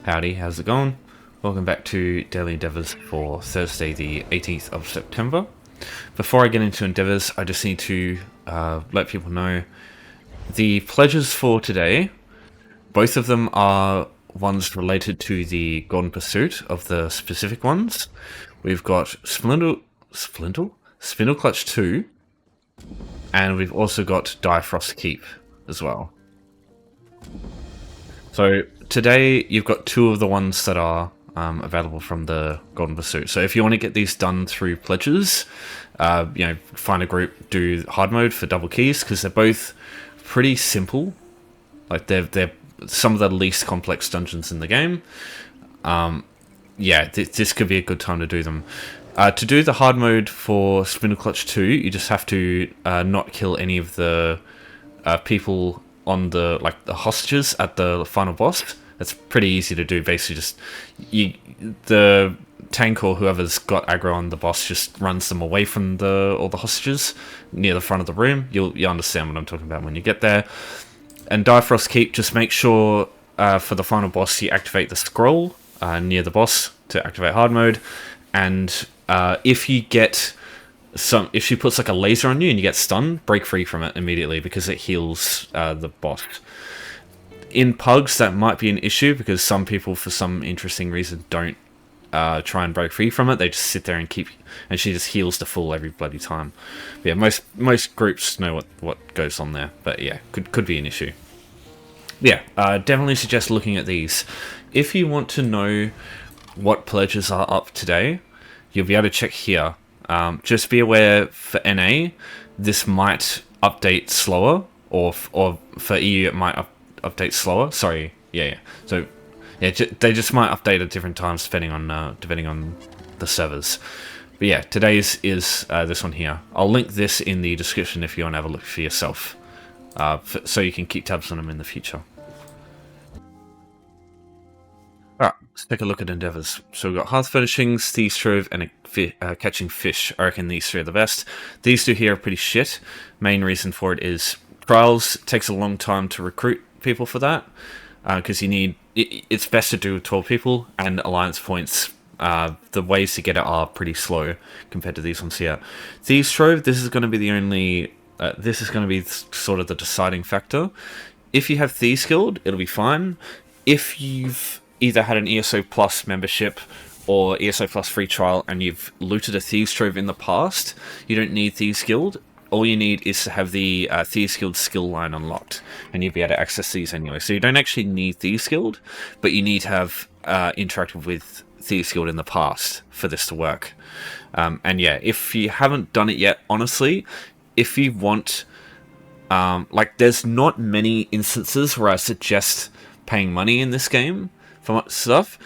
Howdy, how's it going? Welcome back to Daily Endeavours for Thursday the 18th of September. Before I get into endeavours, I just need to let people know the pledges for today. Both of them are ones related to the Golden Pursuit of the specific ones. We've got Spindle Clutch 2, and we've also got Frost Keep as well. So today you've got two of the ones that are available from the Golden Pursuit. So if you want to get these done through pledges, find a group, do hard mode for double keys, because they're both pretty simple. Like they're some of the least complex dungeons in the game. This could be a good time to do them. To do the hard mode for Spindle Clutch 2, you just have to not kill any of the people on the hostages at the final boss. That's pretty easy to do. Basically, just the tank or whoever's got aggro on the boss just runs them away from all the hostages near the front of the room. You'll understand what I'm talking about when you get there. And Frost Keep, just make sure for the final boss you activate the scroll near the boss to activate hard mode. And if she puts like a laser on you and you get stunned, break free from it immediately, because it heals the boss. In pugs, that might be an issue because some people, for some interesting reason, don't try and break free from it. They just sit there and she just heals the full every bloody time. But yeah, most groups know what goes on there, but yeah, could be an issue. Yeah, definitely suggest looking at these. If you want to know what pledges are up today, you'll be able to check here. Just be aware for NA, this might update slower, or for EU it might update slower. Sorry, yeah. So yeah, they just might update at different times depending on the servers. But yeah, today's is this one here. I'll link this in the description if you want to have a look for yourself, so you can keep tabs on them in the future. Alright, let's take a look at endeavours. So we've got Hearth, Furnishings, Thieves Troves, and catching fish. I reckon these three are the best. These two here are pretty shit. Main reason for it is trials. It takes a long time to recruit people for that, because it's best to do with 12 people, and alliance points, the ways to get it are pretty slow compared to these ones here. Thieves Trove, this is going to be the only, this is going to be sort of the deciding factor. If you have Thieves Guild, it'll be fine. If you've either had an ESO Plus membership or ESO Plus free trial and you've looted a Thieves Trove in the past, you don't need Thieves Guild. All you need is to have the Thieves Guild skill line unlocked, and you'll be able to access these anyway. So you don't actually need Thieves Guild, but you need to have interacted with Thieves Guild in the past for this to work. And yeah, if you haven't done it yet, honestly, if you want, there's not many instances where I suggest paying money in this game for stuff,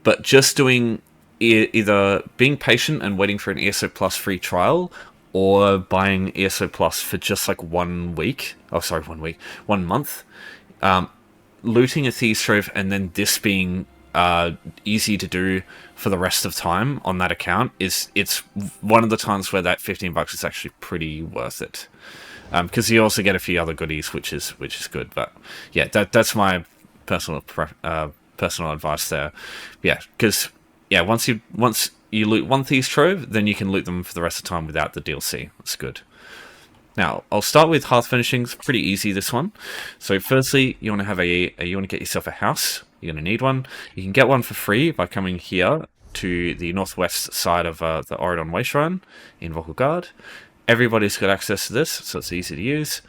but just doing either being patient and waiting for an ESO Plus free trial, or buying ESO Plus for just like 1 week. Oh, sorry, 1 week, 1 month. Looting a Thieves Trove and then this being easy to do for the rest of time on that account it's one of the times where that $15 is actually pretty worth it. Because you also get a few other goodies, which is good. But yeah, that's my personal advice there. Yeah, because yeah, once you loot one Thieves Trove, then you can loot them for the rest of the time without the DLC. That's good. Now, I'll start with Hearth Furnishings. Pretty easy, this one. So firstly, you want to have you want to get yourself a house. You're going to need one. You can get one for free by coming here to the northwest side of the Oridon Wayshrine in Volkagard. Everybody's got access to this, so it's easy to use.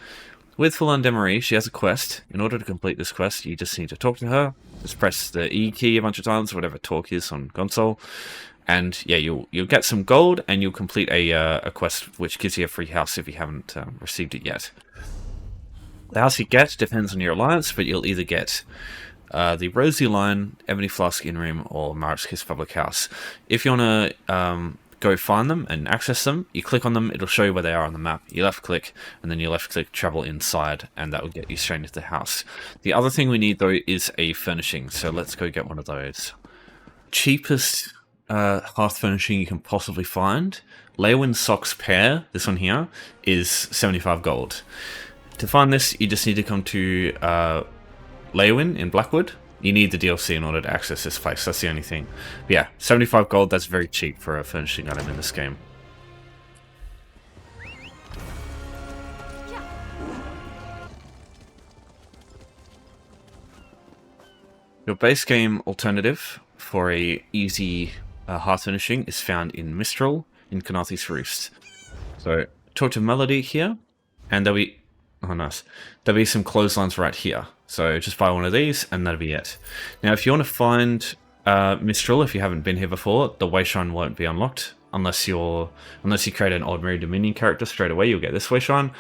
With Full-on Demarie, she has a quest. In order to complete this quest, you just need to talk to her. Just press the E key a bunch of times, whatever talk is on console. And yeah, you'll get some gold, and you'll complete a quest which gives you a free house if you haven't received it yet. The house you get depends on your alliance, but you'll either get the Rosy Line, Ebony Flask Inn Room, or Marip's Kiss Public House. If you want to go find them and access them, you click on them, it'll show you where they are on the map. You left click, and then you left click travel inside, and that will get you straight into the house. The other thing we need though is a furnishing, so let's go get one of those. Cheapest Hearth furnishing you can possibly find, Leowin Socks Pair, this one here, is 75 gold. To find this, you just need to come to Leowin in Blackwood, You need the DLC in order to access this place. That's the only thing. But yeah, 75 gold. That's very cheap for a furnishing item in this game. Your base game alternative for a easy Hearth finishing is found in Mistral in Kanathi's Roost. So talk to Melody here, and there'll be nice. There'll be some clotheslines right here. So just buy one of these, and that'll be it. Now, if you want to find Mistral, if you haven't been here before, the Wayshrine won't be unlocked unless you create an Ordinary Dominion character straight away. You'll get this Wayshrine.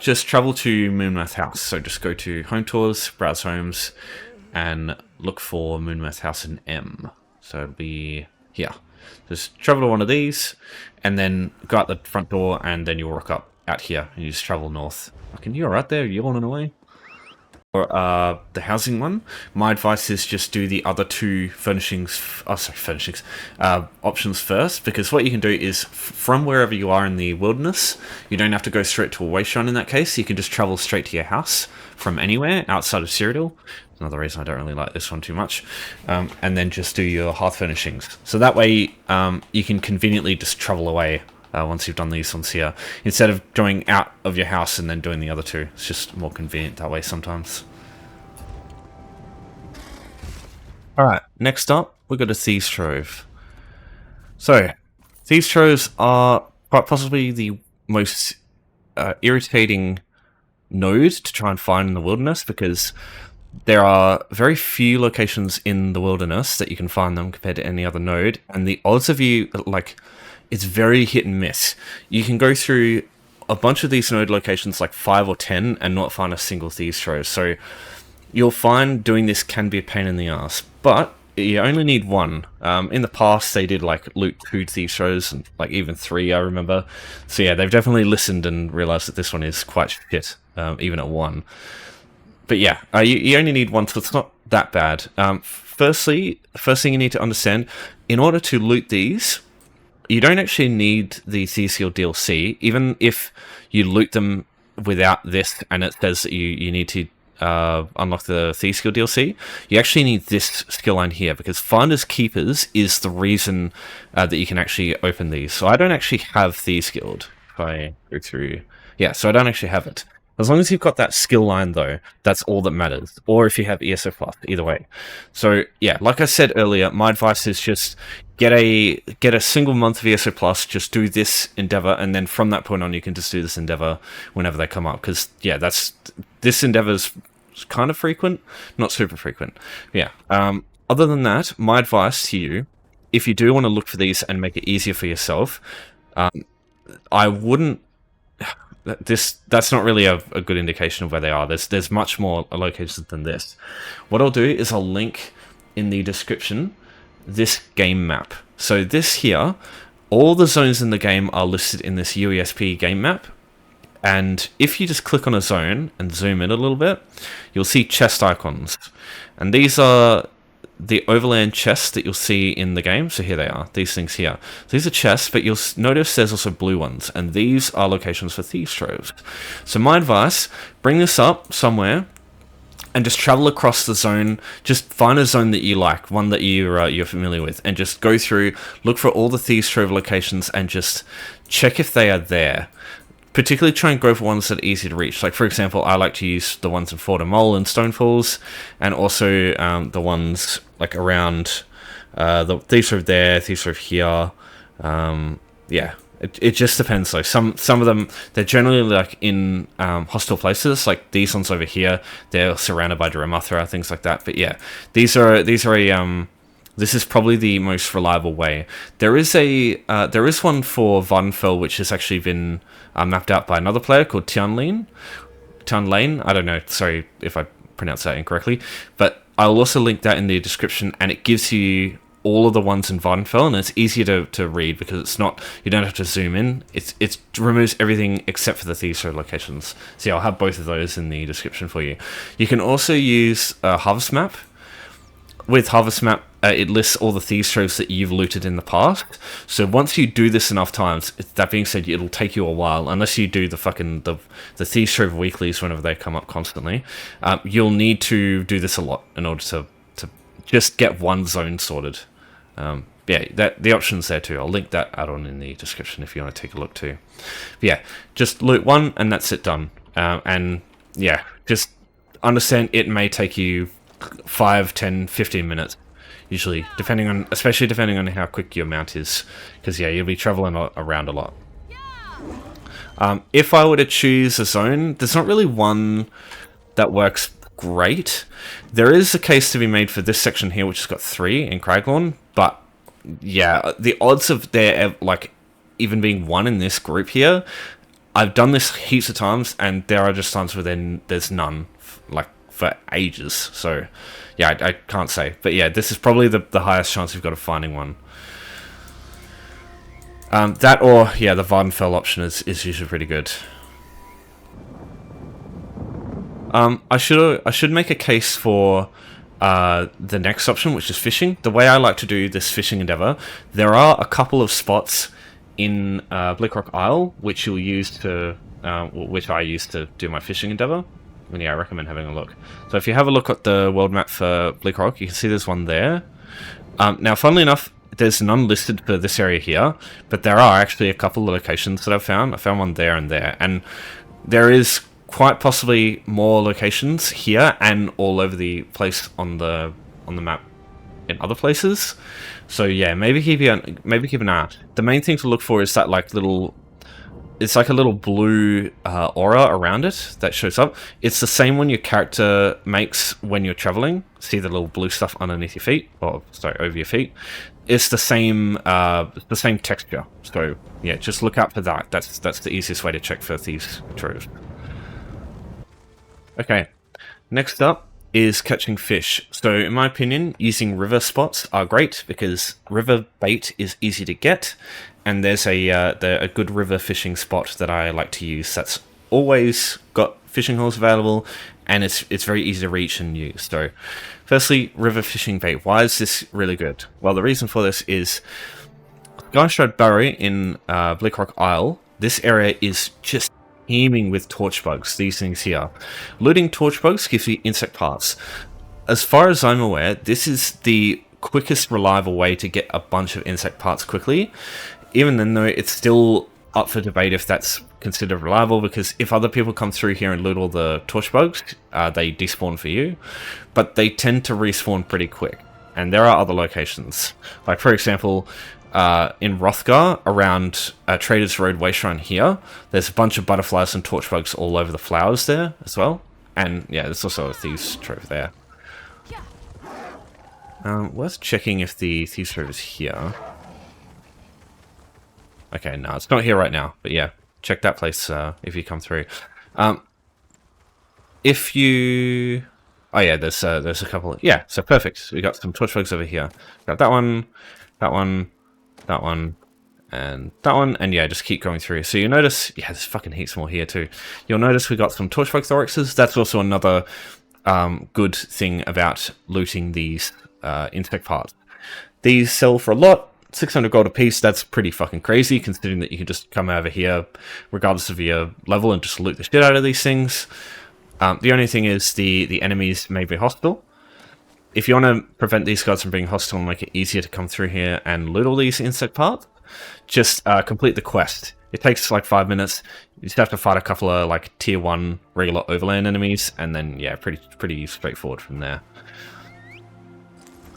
Just travel to Moonmouth House. So just go to Home Tours, browse homes, and look for Moonmouth House in M. So it'll be here. Just travel to one of these, and then go out the front door, and then you'll rock up out here, and you just travel north. Fucking you alright there? You yawning away? Or the housing one. My advice is just do the other two furnishings options first, because what you can do is from wherever you are in the wilderness, you don't have to go straight to a Wayshrine in that case. You can just travel straight to your house from anywhere outside of Cyrodiil. Another reason I don't really like this one too much. And then just do your Hearth furnishings. So that way you can conveniently just travel away once you've done these ones here, instead of going out of your house and then doing the other two. It's just more convenient that way sometimes. Alright, next up, we've got a Thieves Trove. So, Thieves Troves are quite possibly the most irritating node to try and find in the wilderness, because there are very few locations in the wilderness that you can find them compared to any other node, and the odds of you, like, it's very hit and miss. You can go through a bunch of these node locations, like 5 or 10, and not find a single Thieves Trove. So you'll find doing this can be a pain in the ass, but you only need one. In the past, they did like loot 2 Thieves Troves, and like even 3, I remember. So yeah, they've definitely listened and realized that this one is quite shit, even at 1. But yeah, you only need one, so it's not that bad. First thing you need to understand, in order to loot these, you don't actually need the Thieves Guild DLC. Even if you loot them without this, and it says that you need to unlock the Thieves Guild DLC, you actually need this skill line here, because Finders Keepers is the reason that you can actually open these. So I don't actually have Thieves Guild. If I go through... Yeah, so I don't actually have it. As long as you've got that skill line, though, that's all that matters. Or if you have ESO Plus, either way. So, yeah, like I said earlier, my advice is just get a single month of ESO Plus, just do this endeavor, and then from that point on, you can just do this endeavor whenever they come up. Because, yeah, this endeavor's kind of frequent, not super frequent. Yeah. Other than that, my advice to you, if you do want to look for these and make it easier for yourself, I wouldn't... That's not really a good indication of where they are. There's much more locations than this. What I'll do is I'll link in the description this game map. So this here, all the zones in the game are listed in this UESP game map. And if you just click on a zone and zoom in a little bit, you'll see chest icons. And these are the overland chests that you'll see in the game. So here they are, these things here. So these are chests, but you'll notice there's also blue ones, and these are locations for Thieves Troves. So my advice, bring this up somewhere and just travel across the zone. Just find a zone that you like, one that you're familiar with, and just go through, look for all the Thieves Trove locations, and just check if they are there. Particularly try and go for ones that are easy to reach. Like, for example, I like to use the ones in Fort Mole and Stonefalls, and also the ones like around the Thieves Trove there, Thieves Trove here. Yeah, it just depends though. Some of them, they're generally like in hostile places, like these ones over here. They're surrounded by Duramathra, things like that. But yeah, these are a this is probably the most reliable way. There is one for Vardenfell, which has actually been mapped out by another player called Tianlane. I don't know. Sorry if I pronounced that incorrectly. But I'll also link that in the description, and it gives you all of the ones in Vardenfell, and it's easier to read because it's not, you don't have to zoom in. It removes everything except for the Thieves Trove locations. So yeah, I'll have both of those in the description for you. You can also use Harvest Map. With Harvest Map, it lists all the Thieves Troves that you've looted in the past. So once you do this enough times, that being said, it'll take you a while, unless you do the Thieves Trove weeklies whenever they come up constantly. You'll need to do this a lot in order to just get one zone sorted. Yeah, the option's there too. I'll link that add-on in the description if you want to take a look too. But yeah, just loot one and that's it done. And yeah, just understand it may take you 5, 10, 15 minutes. Usually, especially depending on how quick your mount is. Because yeah, you'll be traveling around a lot. If I were to choose a zone, there's not really one that works great. There is a case to be made for this section here, which has got 3 in Craiglawn, but yeah, the odds of there like even being 1 in this group here, I've done this heaps of times, and there are just times where then there's none, like for ages. So yeah, I can't say, but yeah, this is probably the highest chance you've got of finding one. That or yeah, the Vardenfell option is usually pretty good. I should make a case for the next option, which is fishing. The way I like to do this fishing endeavor, there are a couple of spots in Bleakrock Isle which you'll use to, which I use to do my fishing endeavor. And yeah, I recommend having a look. So if you have a look at the world map for Bleakrock, you can see there's one there. Now, funnily enough, there's none listed for this area here, but there are actually a couple of locations that I've found. I found one there, and there is quite possibly more locations here and all over the place on the map in other places. So yeah, maybe keep an eye out. The main thing to look for is that like little, it's like a little blue aura around it that shows up. It's the same one your character makes when you're traveling. See the little blue stuff underneath your feet, or sorry, over your feet. It's the same texture. So yeah, just look out for that. That's the easiest way to check for Thieves Troves. Okay, next up is catching fish. So in my opinion, using river spots are great because river bait is easy to get, and there's a good river fishing spot that I like to use that's always got fishing holes available, and it's very easy to reach and use. So firstly, river fishing bait. Why is this really good? Well, the reason for this is Skystride Barrow in Bleakrock Isle. This area is just teeming with torch bugs, these things here. Looting torch bugs gives you insect parts. As far as I'm aware, this is the quickest reliable way to get a bunch of insect parts quickly. Even then though, it's still up for debate if that's considered reliable, because if other people come through here and loot all the torch bugs, they despawn for you, but they tend to respawn pretty quick. And there are other locations, like for example, in Hrothgar, around Traders Road Wayshrine here, there's a bunch of butterflies and torch bugs all over the flowers there as well. And yeah, there's also a Thieves Trove there. Worth checking if the Thieves Trove is here. Okay, no, it's not here right now, but yeah, check that place if you come through. If you... Oh yeah, there's a couple... Yeah, so perfect. We got some torch bugs over here. Got that one, that one, that one, and that one, and yeah, just keep going through. So you notice, yeah, there's fucking heaps more here too. You'll notice we got some torchbug thoraxes. That's also another good thing about looting these insect parts. These sell for a lot, 600 gold a piece. That's pretty fucking crazy, considering that you can just come over here, regardless of your level, and just loot the shit out of these things. The only thing is the enemies may be hostile. If you want to prevent these guys from being hostile and make it easier to come through here and loot all these insect parts, just complete the quest. It takes like 5 minutes. You just have to fight a couple of like tier 1 regular overland enemies, and then yeah, pretty straightforward from there.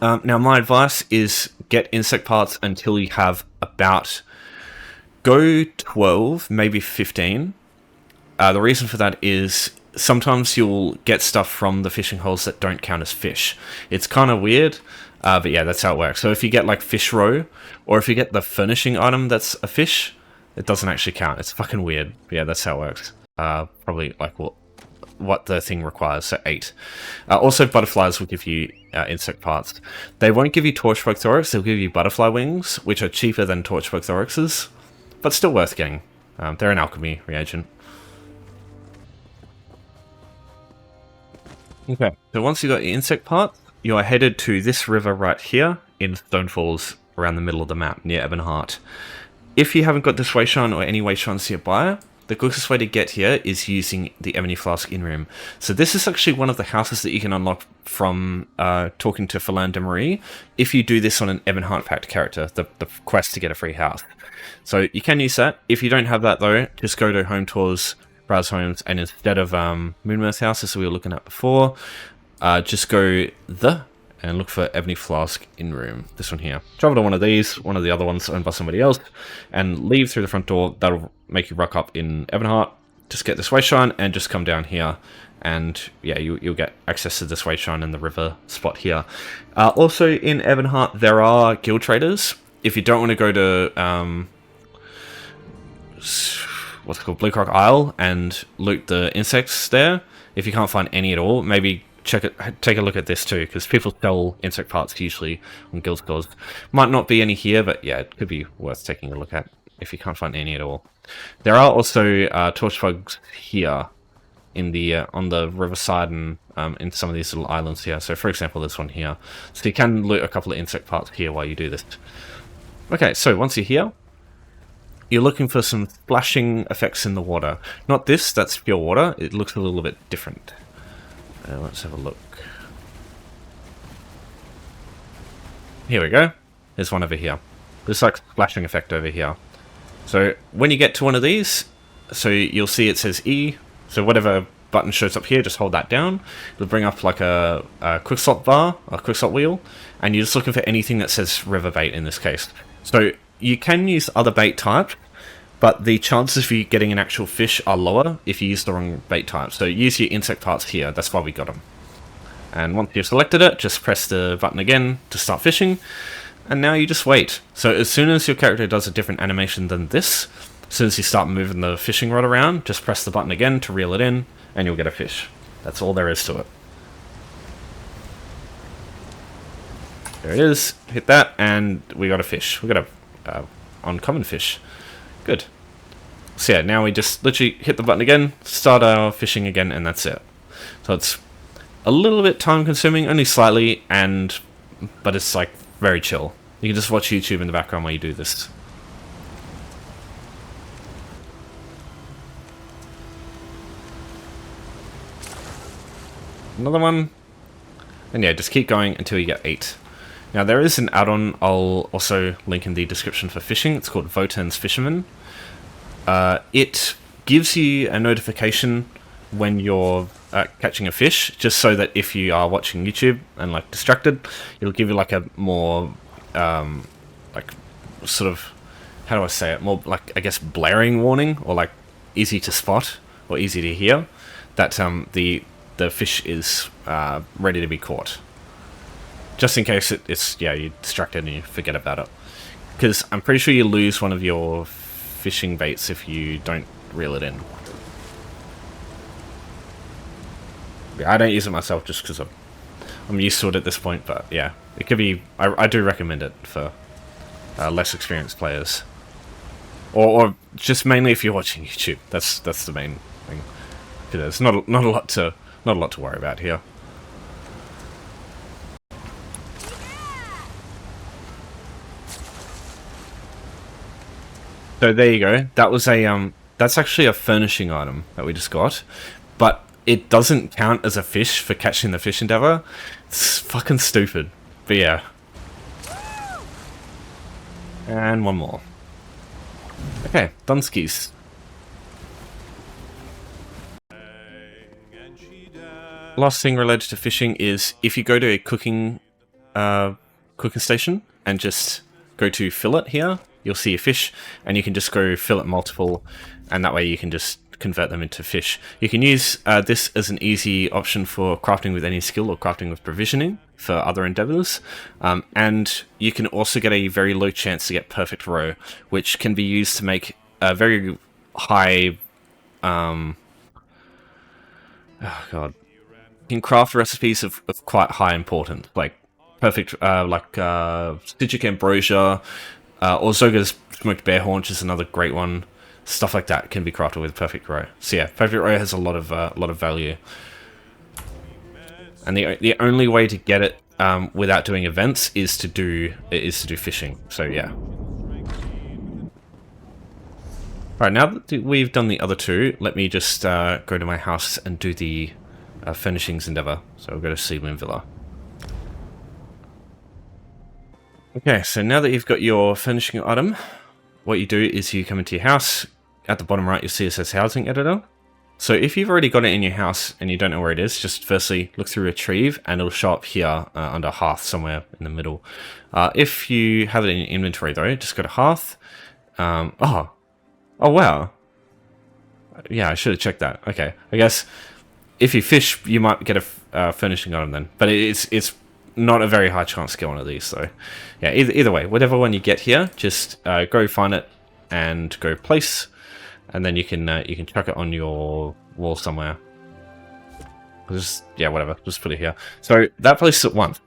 Now my advice is get insect parts until you have about, go 12, maybe 15. The reason for that is sometimes you'll get stuff from the fishing holes that don't count as fish. It's kind of weird, but yeah, that's how it works. So if you get like fish roe, or if you get the furnishing item that's a fish, it doesn't actually count. It's fucking weird. But yeah, that's how it works. Probably like what the thing requires, so 8. Also, butterflies will give you insect parts. They won't give you torchbug thorax, they'll give you butterfly wings, which are cheaper than torchbug thoraxes, but still worth getting. They're an alchemy reagent. Okay, so once you got your insect part, you are headed to this river right here in Stonefalls, around the middle of the map, near Ebonheart. If you haven't got this wayshrine or any wayshrines nearby, the quickest way to get here is using the Ebony Flask in-room. So this is actually one of the houses that you can unlock from talking to Philan de Marie if you do this on an Ebon Heart Pact character, the quest to get a free house. So you can use that. If you don't have that though, just go to Home Tours, browse homes, and instead of Moonmirth houses that we were looking at before, just go and look for Ebony Flask in-room. This one here. Travel to one of these, one of the other ones owned by somebody else, and leave through the front door. That'll make you rock up in Ebonheart. Just get this way shrine and just come down here. And yeah, you'll get access to this way shrine in the river spot here. Also in Ebonheart, there are guild traders. If you don't want to go to what's it called, Blue Croc Isle, and loot the insects there, if you can't find any at all, maybe take a look at this too, because people sell insect parts usually on guild stores. Might not be any here, but yeah, it could be worth taking a look at if you can't find any at all. There are also torch bugs here in the on the riverside and in some of these little islands here. So for example, this one here. So you can loot a couple of insect parts here while you do this. Okay, so once you're here, you're looking for some splashing effects in the water. Not this, that's pure water. It looks a little bit different. Let's have a look. Here we go. There's one over here. There's like splashing effect over here. So when you get to one of these, so you'll see it says E. So whatever button shows up here, just hold that down. It'll bring up like a quick slot bar, a quick slot wheel, and you're just looking for anything that says river bait in this case. So you can use other bait types, but the chances of you getting an actual fish are lower if you use the wrong bait type. So use your insect parts here, that's why we got them. And once you've selected it, just press the button again to start fishing, and now you just wait. So as soon as your character does a different animation than this, as soon as you start moving the fishing rod around, just press the button again to reel it in, and you'll get a fish. That's all there is to it. There it is, hit that, and we got a fish. We got a uncommon fish. Good. So yeah, now we just literally hit the button again, start our fishing again, and that's it. So it's a little bit time consuming, only slightly, but it's like very chill. You can just watch YouTube in the background while you do this. Another one. And yeah, just keep going until you get 8. Now there is an add-on I'll also link in the description for fishing. It's called Votan's Fisherman. It gives you a notification when you're catching a fish, just so that if you are watching YouTube and like distracted, it'll give you like a more like sort of, how do I say it, more like, I guess, blaring warning, or like easy to spot or easy to hear, that the fish is ready to be caught. Just in case you're distracted and you forget about it. Because I'm pretty sure you lose one of your fishing baits if you don't reel it in. Yeah, I don't use it myself just because I'm used to it at this point, but yeah, it could be. I do recommend it for less experienced players, or just mainly if you're watching YouTube. That's the main thing. There's not a lot to worry about here. So there you go. That was that's actually a furnishing item that we just got, but it doesn't count as a fish for catching the fish endeavor. It's fucking stupid. But yeah. And one more. Okay, Dunskies. Last thing related to fishing is if you go to a cooking station and just go to fillet here, you'll see a fish, and you can just go fillet multiple, and that way you can just convert them into fish. You can use this as an easy option for crafting with any skill or crafting with provisioning for other endeavors, and you can also get a very low chance to get perfect roe, which can be used to make a very high oh god, you can craft recipes of quite high importance, like perfect Stygic Ambrosia, or Zoga's Smoked Bear Haunch is another great one. Stuff like that can be crafted with perfect roe. So yeah, perfect roe has a lot of value, and the only way to get it without doing events is to do fishing. So yeah. Alright, now that we've done the other two, let me just go to my house and do the Furnishings endeavor. So we'll go to Seabloom Villa. Okay, so now that you've got your furnishing item, what you do is you come into your house. At the bottom right, you'll see it says Housing Editor. So if you've already got it in your house and you don't know where it is, just firstly look through Retrieve and it'll show up here under Hearth somewhere in the middle. If you have it in your inventory though, just go to Hearth. Oh wow. Yeah, I should have checked that. Okay, I guess if you fish, you might get a furnishing item then. But it's not a very high chance to get one of these, so yeah. Either way, whatever one you get here, just go find it and go place, and then you can chuck it on your wall somewhere. Just yeah, whatever. Just put it here. So that places it once.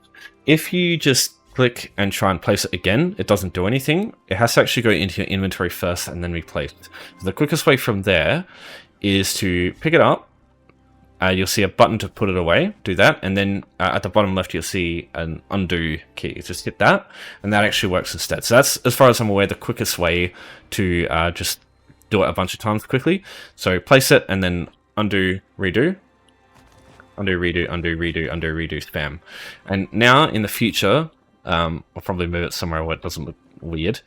If you just click and try and place it again, it doesn't do anything. It has to actually go into your inventory first and then replace it. So the quickest way from there is to pick it up. You'll see a button to put it away. Do that, and then at the bottom left you'll see an undo key. Just hit that, and that actually works instead. So that's, as far as I'm aware, the quickest way to just do it a bunch of times quickly. So place it, and then undo, redo. Undo, redo, undo, redo, undo, redo, spam. And now, in the future, I'll probably move it somewhere where it doesn't look weird.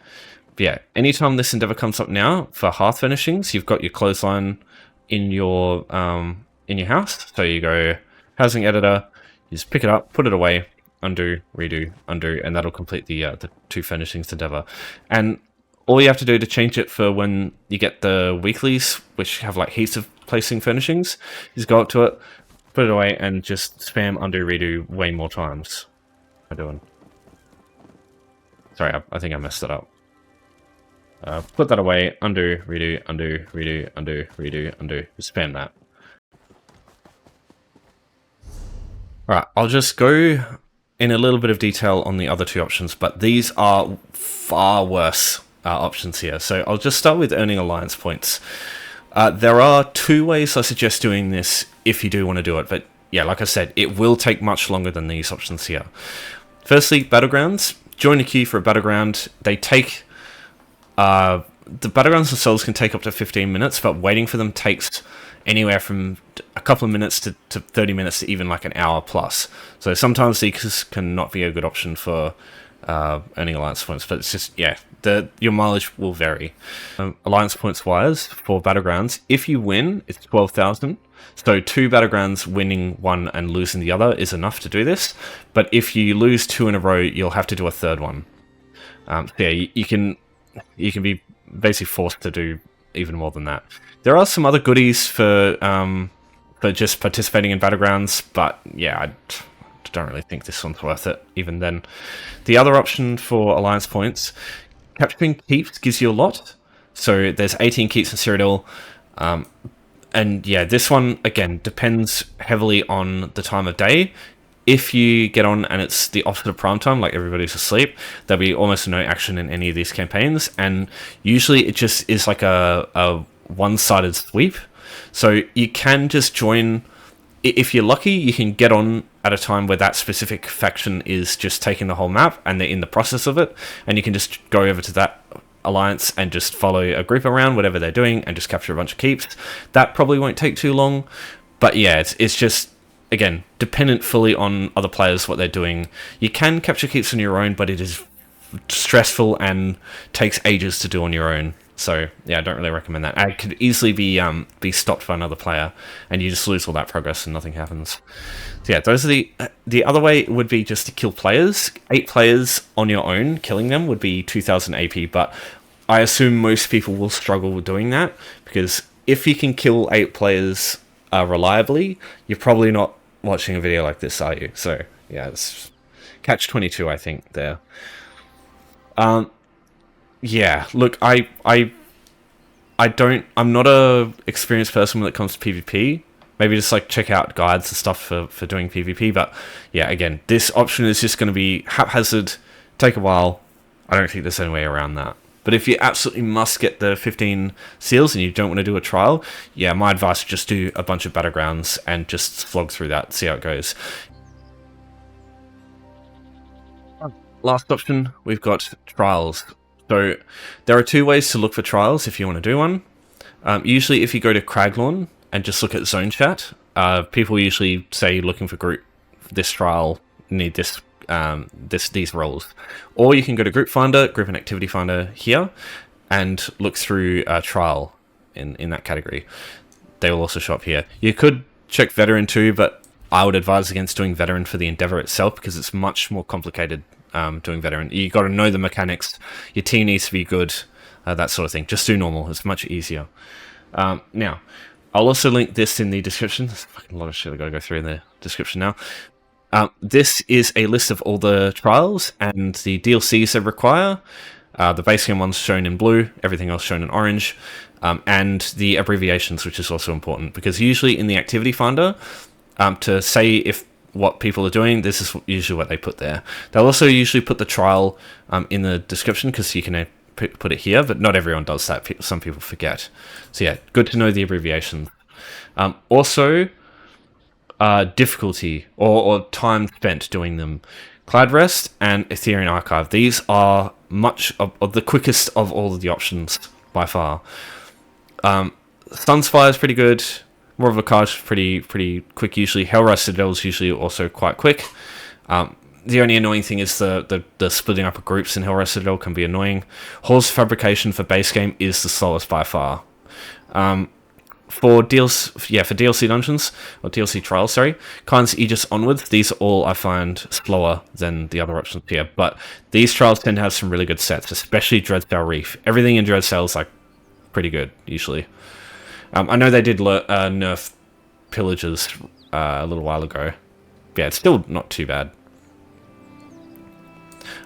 But yeah, anytime this endeavor comes up now, for Hearth Furnishings, you've got your clothesline in your house. So you go Housing Editor, you just pick it up, put it away, undo, redo, undo, and that'll complete the two furnishings endeavor. And all you have to do to change it for when you get the weeklies, which have like heaps of placing furnishings, is go up to it, put it away, and just spam undo, redo way more times. What am I doing? Sorry, I think I messed it up. Put that away, undo, redo, undo, redo, undo, redo, undo. Just spam that. Alright, I'll just go in a little bit of detail on the other two options, but these are far worse options here. So I'll just start with earning alliance points. There are two ways I suggest doing this if you do want to do it, but yeah, like I said, it will take much longer than these options here. Firstly, battlegrounds. Join a queue for a battleground. They take... the battlegrounds themselves can take up to 15 minutes, but waiting for them takes anywhere from a couple of minutes to 30 minutes to even like an hour plus. So sometimes these can not be a good option for earning alliance points, but it's just, yeah, your mileage will vary. Alliance points wise, for battlegrounds, if you win, it's 12,000. So 2 battlegrounds, winning one and losing the other is enough to do this. But if you lose 2 in a row, you'll have to do a third one. So yeah, you can be basically forced to do even more than that. There are some other goodies for just participating in battlegrounds, but yeah, I don't really think this one's worth it even then. The other option for alliance points, capturing keeps gives you a lot. So there's 18 keeps in Cyrodiil. And yeah, this one, again, depends heavily on the time of day. If you get on and it's the opposite of prime time, like everybody's asleep, there'll be almost no action in any of these campaigns. And usually it just is like a one-sided sweep. So you can just join... If you're lucky, you can get on at a time where that specific faction is just taking the whole map and they're in the process of it. And you can just go over to that alliance and just follow a group around, whatever they're doing, and just capture a bunch of keeps. That probably won't take too long. But yeah, it's just... Again, dependent fully on other players, what they're doing. You can capture keeps on your own, but it is stressful and takes ages to do on your own. So yeah, I don't really recommend that. It could easily be stopped by another player, and you just lose all that progress and nothing happens. So yeah, those are the other way would be just to kill players. 8 players on your own, killing them would be 2,000 AP, but I assume most people will struggle with doing that, because if you can kill 8 players reliably, you're probably not watching a video like this, are you? So yeah, it's catch-22, I think, there. Yeah, look, I'm not a experienced person when it comes to PvP. Maybe just like check out guides and stuff for doing PvP, but yeah, again, this option is just going to be haphazard, take a while. I don't think there's any way around that. But if you absolutely must get the 15 seals and you don't want to do a trial, yeah, my advice is just do a bunch of battlegrounds and just slog through that, see how it goes. Last option, we've got trials. So there are 2 ways to look for trials if you want to do one. Usually, if you go to Craglorn and just look at zone chat, people usually say looking for group this trial need these roles, or you can go to Group Finder, Group and Activity Finder here, and look through trial in that category. They will also show up here. You could check Veteran too, but I would advise against doing Veteran for the Endeavor itself because it's much more complicated doing Veteran. You got to know the mechanics. Your team needs to be good, that sort of thing. Just do normal. It's much easier. Now, I'll also link this in the description. There's fucking a lot of shit I've got to go through in the description now. This is a list of all the trials and the DLCs they require. The base game one's shown in blue, everything else shown in orange, and the abbreviations, which is also important, because usually in the activity finder, to say if what people are doing, this is usually what they put there. They'll also usually put the trial in the description, because you can put it here, but not everyone does that. Some people forget. So yeah, good to know the abbreviations. Also, difficulty or time spent doing them. Cloud Rest and Ethereum Archive. These are much of the quickest of all of the options by far. Sunspire is pretty good. More of a card pretty quick usually. Hellrise Citadel is usually also quite quick. The only annoying thing is the splitting up of groups in Hellrise Citadel can be annoying. Horse Fabrication for base game is the slowest by far. For DLC dungeons, or DLC trials, sorry, Khan's Aegis onwards, these are all I find slower than the other options here, but these trials tend to have some really good sets, especially Dreadsail Reef. Everything in Dreadsail is like pretty good, usually. I know they did nerf Pillagers a little while ago. But yeah, it's still not too bad.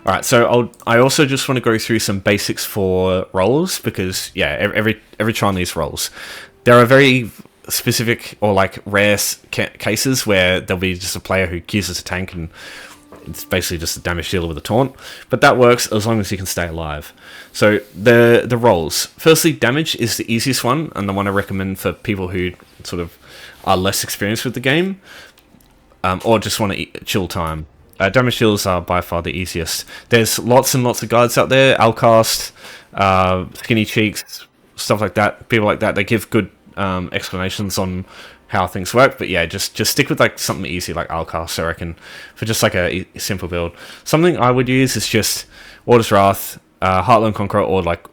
Alright, so I also just want to go through some basics for roles, because yeah, every trial needs roles. There are very specific or like rare cases where there'll be just a player who uses a tank and it's basically just a damage dealer with a taunt, but that works as long as you can stay alive. So the roles. Firstly, damage is the easiest one and the one I recommend for people who sort of are less experienced with the game, or just want to chill time. Damage dealers are by far the easiest. There's lots and lots of guides out there. Alcast, Skinny Cheeks, stuff like that. People like that, they give good explanations on how things work, but yeah, just stick with like something easy like Alcast, I reckon, for just like a simple build. Something I would use is just Order's Wrath, Heartland Conqueror, or like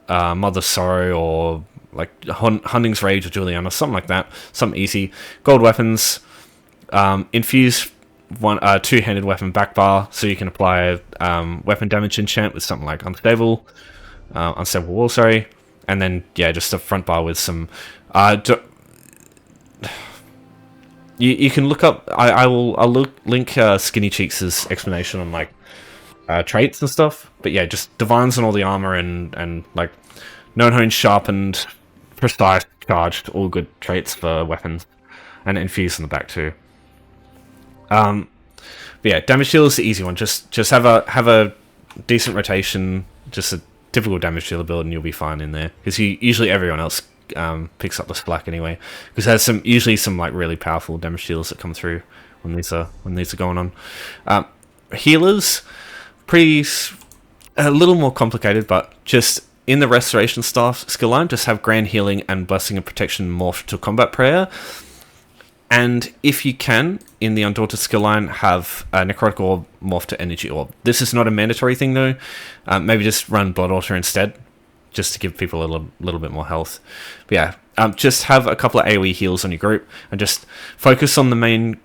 Mother's Sorrow, or like Hunting's Rage or Juliana, something like that. Something easy. Gold weapons, infuse two-handed weapon backbar, so you can apply weapon damage enchant with something like Unstable Wall, sorry. And then, yeah, just a front bar with some... you can look up... I'll link Skinny Cheeks' explanation on, like, traits and stuff. But yeah, just Divines on all the armor and like, Known Hone Sharpened, Precise, Charged, all good traits for weapons. And Infuse on the back, too. But yeah, Damage Dealer is the easy one. Just have a decent rotation, just a typical damage dealer build, and you'll be fine in there, because usually everyone else picks up the slack anyway, because there's usually some like really powerful damage dealers that come through when these are going on. Healers, a little more complicated, but just in the Restoration Staff skill line, just have Grand Healing and Blessing and Protection morph to Combat Prayer. And if you can, in the Undaunted skill line, have Necrotic Orb morph to Energy Orb. This is not a mandatory thing though. Maybe just run Blood Altar instead, just to give people a little bit more health. But yeah, just have a couple of AoE heals on your group, and just focus on the main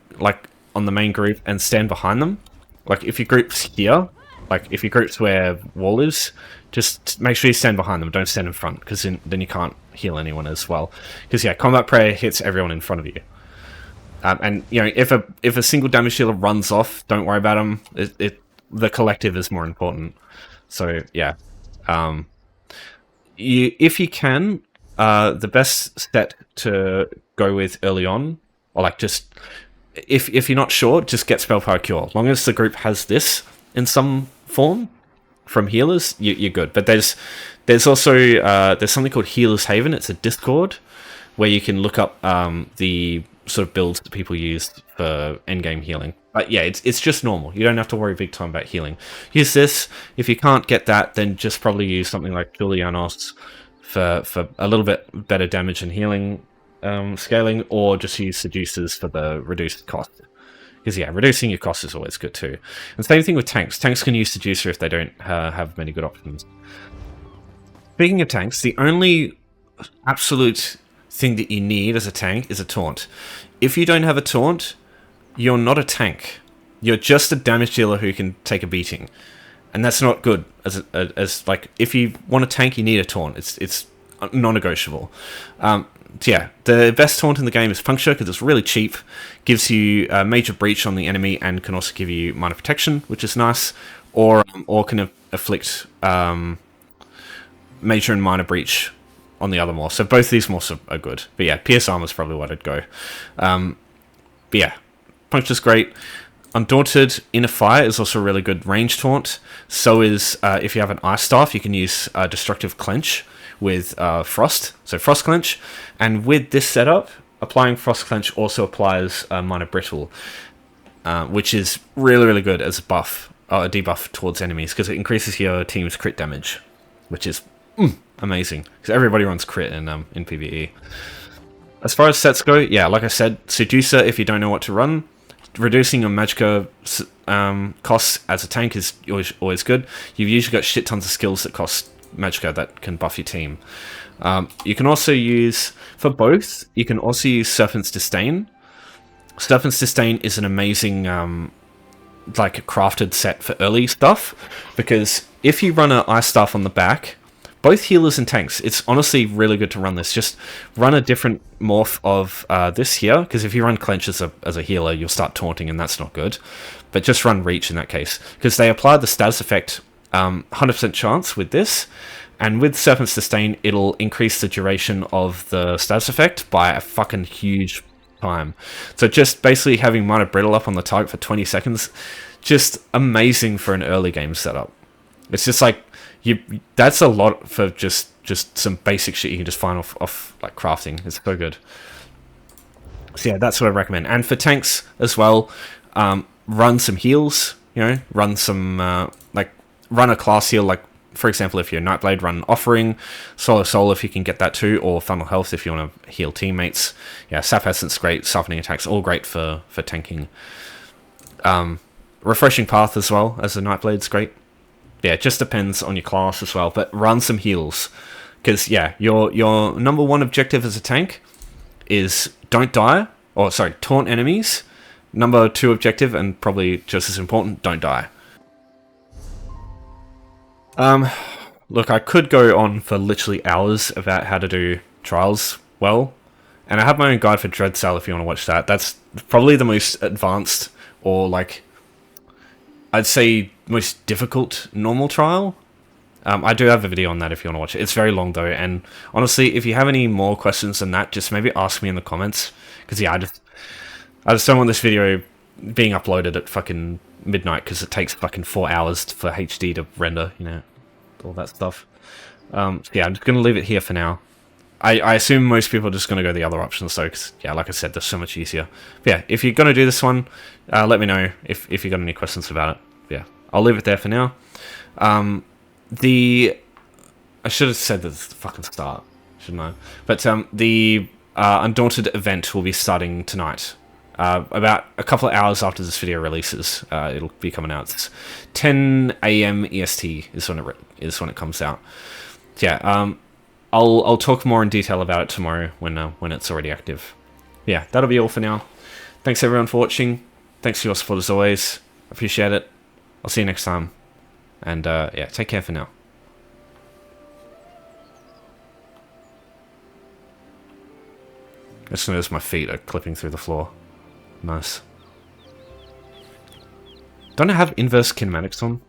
group and stand behind them. Like if your group's here, like if your group's where Wall is, just make sure you stand behind them. Don't stand in front, because then you can't heal anyone as well. Because yeah, Combat Prayer hits everyone in front of you. And you know, if a single damage dealer runs off, don't worry about them. The collective is more important. So yeah, if you can, the best set to go with early on, or like just if you're not sure, just get Spellpower Cure. As long as the group has this in some form from healers, you're good. But there's also there's something called Healer's Haven. It's a Discord where you can look up the sort of builds that people use for endgame healing. But yeah, it's just normal. You don't have to worry big time about healing. Use this. If you can't get that, then just probably use something like Julianos for a little bit better damage and healing scaling, or just use seducers for the reduced cost. Because yeah, reducing your cost is always good too. And same thing with tanks. Tanks can use seducer if they don't have many good options. Speaking of tanks, the only absolute thing that you need as a tank is a taunt. If you don't have a taunt, you're not a tank. You're just a damage dealer who can take a beating, and that's not good. As like, if you want a tank, you need a taunt. It's non-negotiable. Yeah, the best taunt in the game is Puncture because it's really cheap, gives you major breach on the enemy, and can also give you minor protection, which is nice, or can afflict major and minor breach on the other morphs. So both these morphs are good. But yeah, Pierce Armor is probably what I'd go. But yeah, Puncture's great. Undaunted Inner Fire is also a really good range taunt. So is, if you have an Ice Staff, you can use Destructive Clench with Frost, so Frost Clench. And with this setup, applying Frost Clench also applies Minor Brittle, which is really, really good as a buff, a debuff towards enemies, because it increases your team's crit damage, which is amazing, because everybody runs crit in PvE. As far as sets go, yeah, like I said, Seducer if you don't know what to run. Reducing your Magicka costs as a tank is always good. You've usually got shit tons of skills that cost Magicka that can buff your team. You can also use, for both, you can also use Serpent's Disdain. Serpent's Disdain is an amazing like a crafted set for early stuff, because if you run an Ice Staff on the back, both healers and tanks, it's honestly really good to run this. Just run a different morph of this here, because if you run Clench as a healer, you'll start taunting, and that's not good. But just run Reach in that case, because they apply the status effect 100% chance with this, and with Serpent's Disdain, it'll increase the duration of the status effect by a fucking huge time. So just basically having Minor Brittle up on the target for 20 seconds, just amazing for an early game setup. It's just like, that's a lot for just some basic shit you can just find off like crafting. It's so good. So yeah, that's what I recommend. And for tanks as well, run some heals. You know, run some run a class heal. Like for example, if you're Nightblade, run Offering, Soul if you can get that too, or Funnel Health if you want to heal teammates. Yeah, Sap Essence great, softening attacks all great for tanking. Refreshing Path as well as a Nightblade's great. Yeah, it just depends on your class as well, but run some heals. Because, yeah, your number one objective as a tank is don't die, or sorry, taunt enemies. Number two objective, and probably just as important, don't die. Look, I could go on for literally hours about how to do trials well, and I have my own guide for Dread Cell if you want to watch that. That's probably the most advanced, or like, I'd say most difficult normal trial. I do have a video on that if you want to watch it. It's very long though, and honestly, if you have any more questions than that, just maybe ask me in the comments. Because yeah, I just don't want this video being uploaded at fucking midnight, because it takes fucking 4 hours for HD to render, you know, all that stuff. So yeah, I'm just going to leave it here for now. I assume most people are just going to go the other options though, because yeah, like I said, they're so much easier. But yeah, if you're going to do this one, let me know if you got any questions about it. But yeah, I'll leave it there for now. I should have said this at the fucking start, shouldn't I? But the Undaunted event will be starting tonight. About a couple of hours after this video releases, it'll be coming out. It's 10 AM EST is when it comes out. So yeah, I'll talk more in detail about it tomorrow when it's already active. Yeah, that'll be all for now. Thanks everyone for watching. Thanks for your support as always. Appreciate it. I'll see you next time. And yeah, take care for now. I just noticed my feet are clipping through the floor. Nice. Don't I have inverse kinematics on?